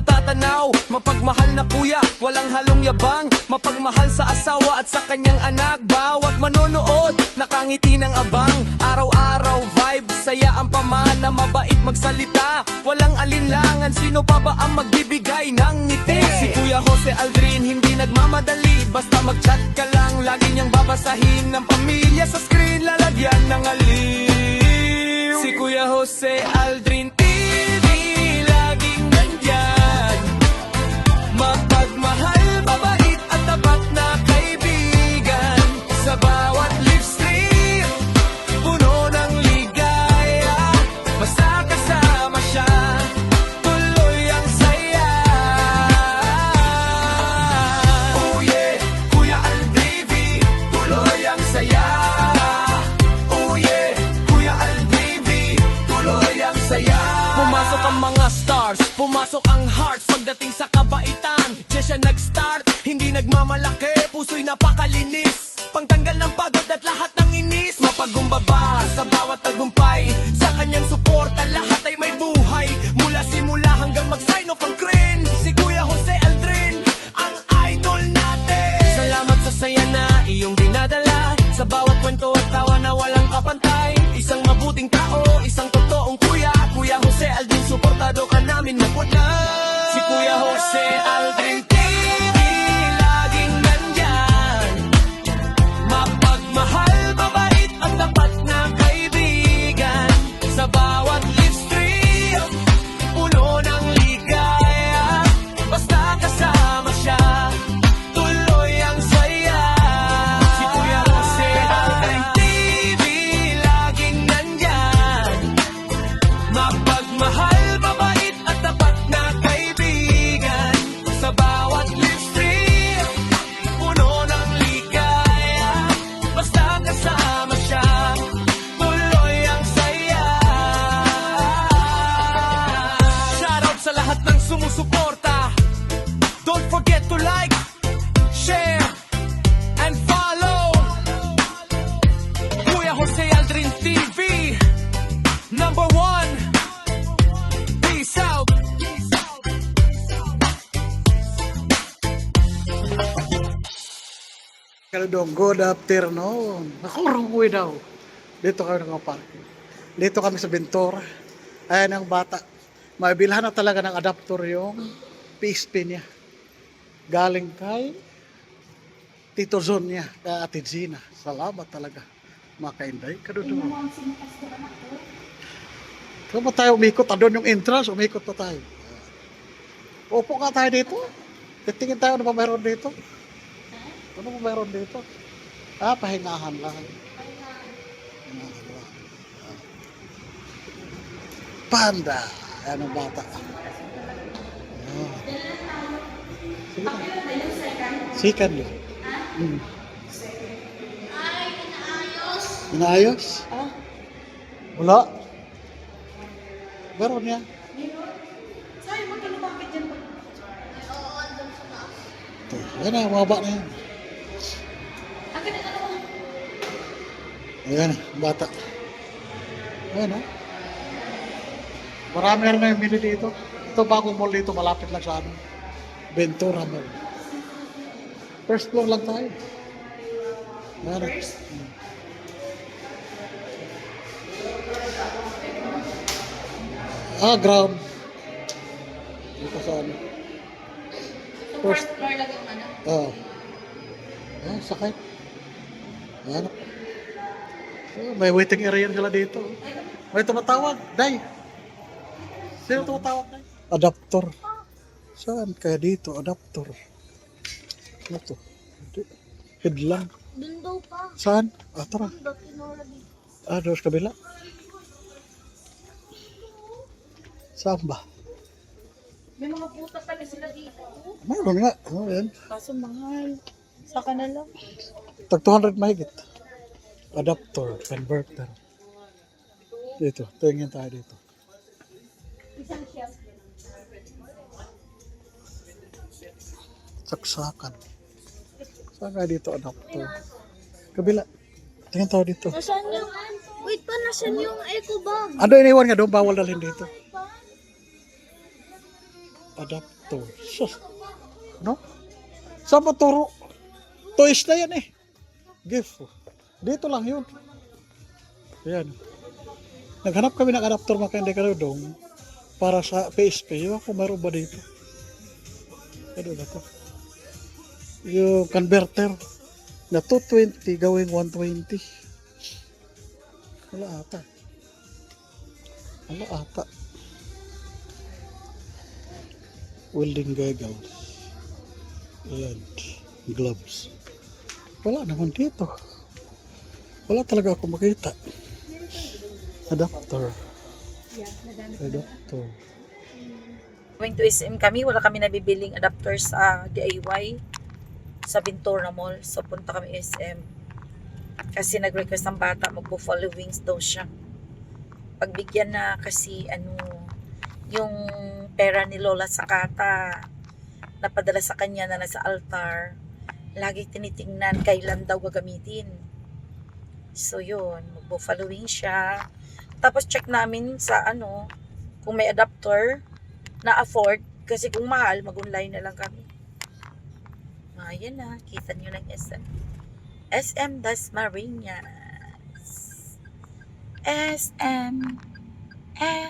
natatanaw. Mapagmahal na kuya, walang halong yabang. Mapagmahal sa asawa at sa kanyang anak. Bawat manonood, nakangiti ng abang. Araw-araw vibe, saya ang pamana. Mabait magsalita, walang alinlangan. Sino pa ba ang magbibigay ng ngiti? Si Kuya Jose Aldrin, hindi nagmamadali. Basta mag-chat ka lang, lagi niyang babasahin. Ng pamilya sa screen, lalagyan ng aliw. Si Kuya Jose Aldrin TV, laging nandyan. Mapagmahal, mabait at tapat na kaibigan. Sa bawat live stream, puno ng ligaya. Basta kasama siya, tuloy ang saya. Oh yeah, Kuya Aldrin TV, tuloy ang saya. Oh yeah, Kuya Aldrin TV, tuloy ang saya. Pumasok ang mga stars, pumasok ang hearts. Pagdating sa kabaitan, diyan siya nag-start. Hindi nagmamalaki, puso'y napakalinis. Pangtanggal ng pagod at lahat ng inis. Mapagumbaba sa bawat tagumpay. Sa kanyang suporta, lahat ay may buhay. Mula simula hanggang mag-sign off ang crane. Si Kuya Jose Aldrin, ang idol natin. Salamat sa saya na iyong dinadala. Sa bawat kwento at tawa na walang kapantay. Isang mabuting tao, isang totoong kuya. Kuya Jose Aldrin, suportado ka namin magwala. Si Kuya Jose Aldrin TV, laging nandyan. Mapagmahal, mabait at tapat na kaibigan. Sa bawat live stream, puno ng ligaya. Basta kasama siya, tuloy ang saya. Si Kuya Jose Aldrin TV, laging nandyan. Mapagmahal, mabait at tapat na kaibigan. Sa bawat live stream, puno ng ligaya. Basta kasama siya, tuloy ang saya. Shoutout sa lahat ng sumusuporta. Don't forget to like, share, and follow Kuya Jose Aldrin TV, number 1. Peace out. Kaludong, good afternoon. Nakurungoy daw. Dito kami nakaparking. Dito kami sa Ventura. Ayan ang bata. Mabilhan na talaga ng adapter yung PSP niya. Galing kay Tito Zon niya, kay Ate Gina. Salamat talaga. Mga kainday. Kaludong. Kung ba tayo umikot, doon yung entrance, umikot pa tayo. Upo ka tayo dito. Titingin tayo ano pa mayroon dito. Ano pa mayroon dito? Pahingahan lang. Pahingahan lang. Panda. Ayan ang bata. Ayan. Sige na. Second yun. Ay, inaayos. Inayos? Wala. Meron niya. Sa'yo, magkalumapit dyan ba? Oo, andun sa taas. Ayan na, mababa na yan. Akin na ano? Ayan, bata. Ayan, oh. Marami na yung mili dito. Ito bagong mall dito, malapit lang sa amin. Ventura Mall. First floor lang tayo. Ayan. Ground. Dito sa ano. So, first floor lang yung ano? Oo. Sakay. Ayan. May waiting area sila dito. May tumatawag. Day. Sino tumatawag, Day? Adapter. Saan kaya dito? Adapter. Ano to? Headlamp. Dun daw pa. Saan? Tara. Dun daw, tinura dito. Doon sa kabila. Saan ba? May mga puta pala sila dito. Mayroon nga. Ayan. Kaso mahal. Saka na lang. Tag 200 mahigit. Adapter, converter. Dito, tingin tayo dito. Isang shelf. Saksakan. Saan nga dito adapter? Kabila. Tingin tayo dito. Nasaan yung... Wait pa, nasaan yung eco bag? Ano iniwan nga doon? Bawal dalhin dito. Adapter. Sus. No? Saan ba turo? Toys na yan eh. Gift. Dito lang yun. Ayan. Naghanap kami ng adapter mga kaindekarudong para sa PSP. Ewan ko meron ba dito. Ano ba to? Yung converter na 220 gawing 120. Wala ata. Wala ata. Welding goggles. Ayan. Gloves. Wala naman dito. Wala talaga ako makita. Adapter. Adapter. Going to SM kami, wala kami nabibiling adapter sa DIY sa Bintora Mall. So punta kami SM. Kasi nag-request ng bata, magpo-follow wings daw siya. Pagbigyan na kasi yung pera ni Lola Sakata napadala sa kanya na nasa altar. Lagi tinitingnan kailan daw gagamitin. So yun, magpo-follow wings siya. Tapos check namin sa kung may adapter na afford. Kasi kung mahal, mag-online na lang kami. Ayan na, kita nyo lang SM. SM Dasmariñas. SM.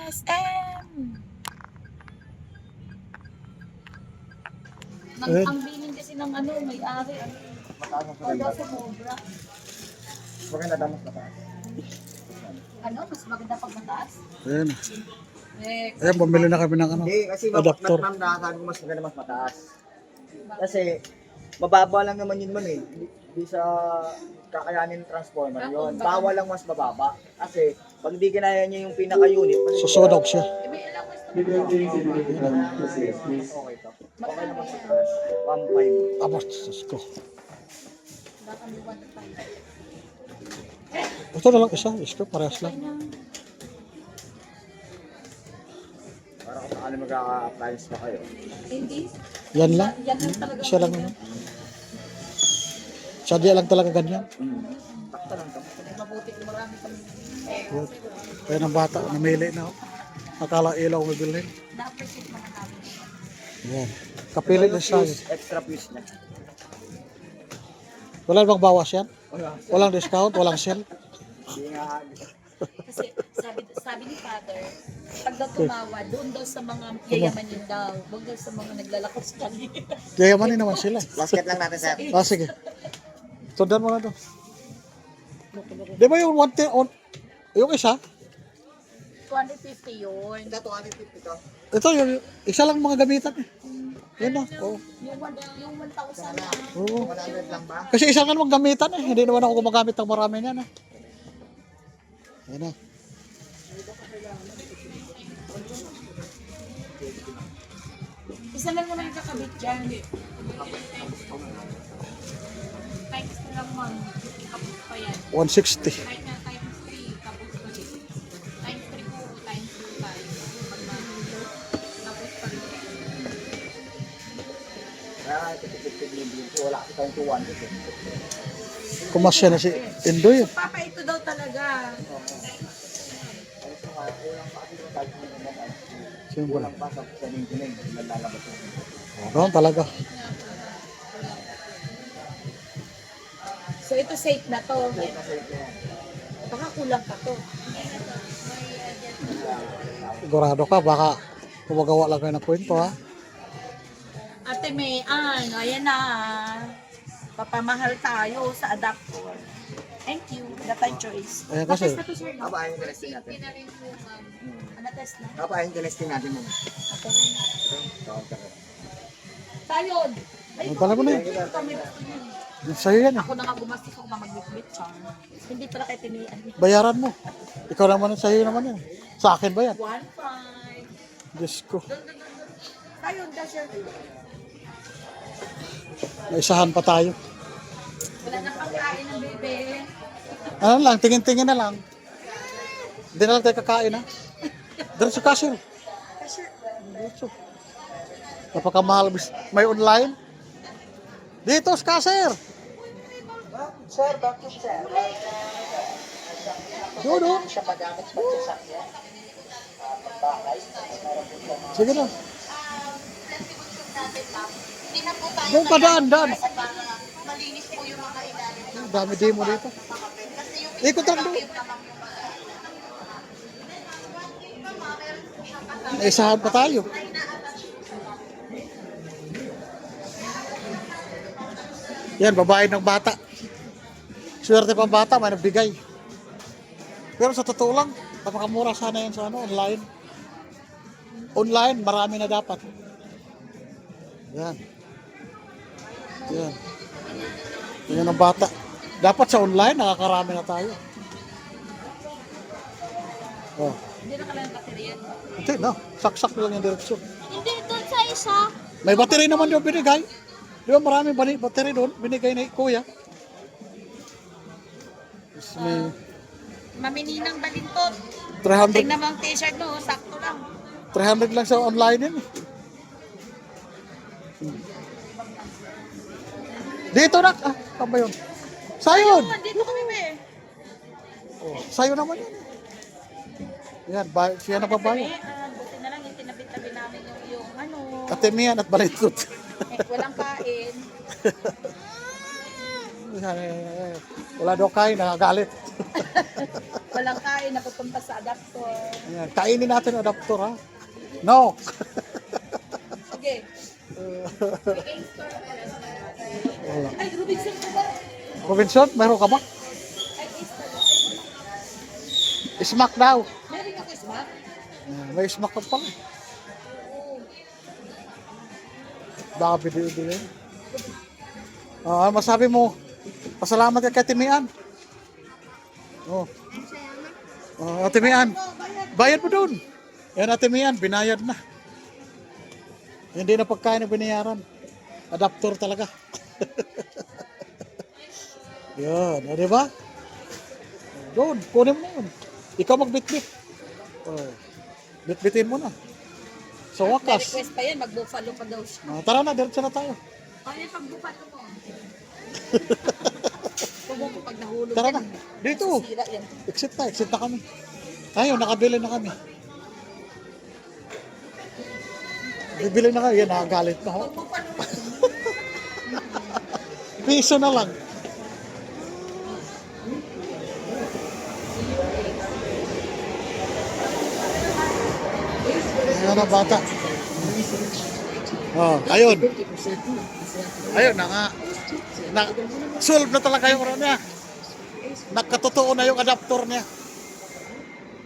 SM. Ayan. Ang bilin kasi ng may-ari. O daw sa Mobra. Maganda damas na ba? Mas maganda pag mataas. Ayan. Ayan, bumili na kami ng Hindi, kasi adapter. ma'am nakasabi ko mas maganda mas mataas. Kasi mababa lang naman yun ma'am eh. Hindi sa kakayanin ng transformer yun. Bawal lang mas mababa. Kasi pag hindi kinaya niya yung pinaka-unit, Susunog siya. okay to. Okay naman sa taas. 1.5. Abot, Diyos ko. Ito na lang isa. Diyos ko, parehas lang. Para kung saan magkaka-appliance pa kayo. Hindi. Yan lang. Yan lang talaga. Siya lang yun. Sadya lang talaga ganyan. Takta lang to. Mabuti kung marami kami. Yun. Kaya ng bata, namili na ako. Akala ilaw may bilhin. Na-appreciate mga namin. Yan. Kapilit na siya. Extra fuse na. Wala bang bawas yan? Wala. Walang discount? Walang sale? Hindi nga. Kasi sabi ni Father, pag daw tumawa, doon daw sa mga yayamanin daw. Huwag daw sa mga naglalakas kami. Yayamanin naman sila. Basket lang natin sir. Sige. Tundan mo na to. Di ba yung yung isa? 250 yun. Ito 250 to. Ito yung isa lang mga gamitan eh. Yan na. Oo. Yung 1,000 na. Oo. 100 lang ba? Kasi isa lang naman gamitan eh. Hindi naman ako gumagamit ng marami niyan eh. Yan na. Isa lang naman yung kakabit dyan. Times na lang man. Kapos pa yan. 160. Kahit na times 3, tapos pa rin. Times 3 po, times 2 tayo. Pag tapos pa rin. Kaya ito 50 million. Wala kasi tayong 200 eh. Kumasya na si Indoy. Papa, ito daw talaga. Siyempre. Walang pasok sa maintenance. Lalabas yun. Doon talaga. So ito safe na to. Baka kulang pa to. Sigurado ka. Baka kumagawa lang kayo ng kwento ha. Ate May, ayan na. Papamahal tayo sa adapter. Thank you. Wala tayong choice. Ayan kasi. Na-test na to, sir. No? Apa ayun testing natin. Na-test na. Apa ayun testing natin mo. Ako rin. Tayo. Ay, Ang pala mo na yun. ito, may gusto niyo. Sa'yo yan eh. Ako na nga gumastos ako mag-bit char. Hindi pala kay tinian. Bayaran mo. Ikaw naman, sa'yo naman yan. Sa akin ba yan? 1.5. Diyos ko. Tayo, dasher. Naisahan pa tayo. Wala na pangkain ng bebe. Ano lang, tingin-tingin na lang. Hindi na lang tayo kakain ha. Diretso cashier. Cashier. Diretso. Napakamahal. May online. Dito sa cashier. Sir, bakit sir? Doon. Siya magamit sa pagsasakyan. Sige na. Hindi na po tayo Doon ka daan, daan. para malinis po yung mga ilalim ng Dami demo dito. papel. Kasi yung Ikot lang doon. Naisahan pa tayo. Yan, babae ng bata. Swerte pang bata, may nagbigay. Pero sa totoo lang, napakamura sana yan sa online. Online, marami na dapat. Yan. Yan. Yan ang bata. Dapat sa online, nakakarami na tayo. Oh. Hindi na kailangan baterya. Hindi, no. Saksak lang yung direksyon. Hindi, doon sa isa. May battery naman doon binigay. Di ba maraming battery doon binigay ni Kuya? Mas may Mamininang balintot. 300, Tingnan mo ang t-shirt mo, sakto lang. 300 lang sa online yun eh. Dito na. Ah, ba yun? Sayon! Dito kami ba eh. Oh, sayo naman yun. Yan, siya na babae. Buti na lang yung tinabit-tabi namin yung ano. Katemian at balitot. Walang kain. Wala daw kain, nakagalit. Walang kain, napupunta sa adaptor. Ayan, kainin natin ang adaptor ha. No! Sige. Wala. Ay, Rubikson ko ba? Robinson, meron ka ba? Smack daw. Meron ako smack. May smack ka pala. Baka bili-bili. Masabi mo, pasalamat ka kay Timian. Oh. Timian. Bayad mo doon. Yan Timian, binayad na. Hindi na pagkain na binayaran. Adapter talaga. Yan, di ba? Doon, kunin mo na yun. Ikaw magbitbit. Oh. Bitbitin mo na. Sa wakas. Request pa yan, mag-buffalo pa daw siya. Tara na, diretso na tayo. Ano yung pag-buffalo mo? Huwag mo pag nahulog Tara yan. na. Dito. Sira yan. Exit na kami. Ayun, nakabili na kami. Bibili na kayo, yan, nakagalit na ho. Piso na lang. Ayan ang bata. Oh, ayun. Ayun na nga. Solve na talaga yung ano niya. Nagkatotoo na yung adapter niya.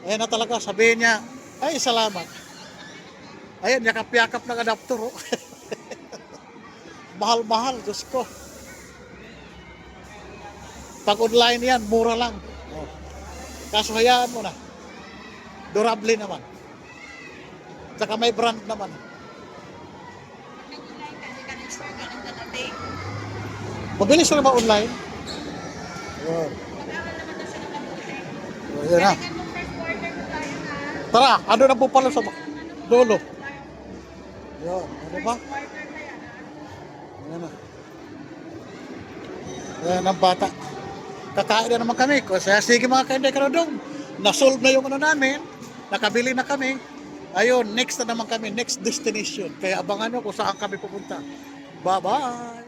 Ayan na talaga, sabihin niya, ay salamat. Ayan, yakap-yakap ng adapter. Oh. Mahal-mahal, Diyos ko. Pag online yan, mura lang. Oh. Kaso hayaan mo na. Durable naman. Tsaka may brand naman. Mabilis na ba online? Ayan. Ayan na. Tara, ano na po pala sa dulo? Ayan, ano ba? Ayan na. Ayan ang bata. Kakain na naman kami. Kaya sige mga kainday karodong. Na-solve na yung ano namin. Nakabili na kami. Ayun, next na naman kami. Next destination. Kaya abangan nyo kung saan kami pupunta. Bye-bye!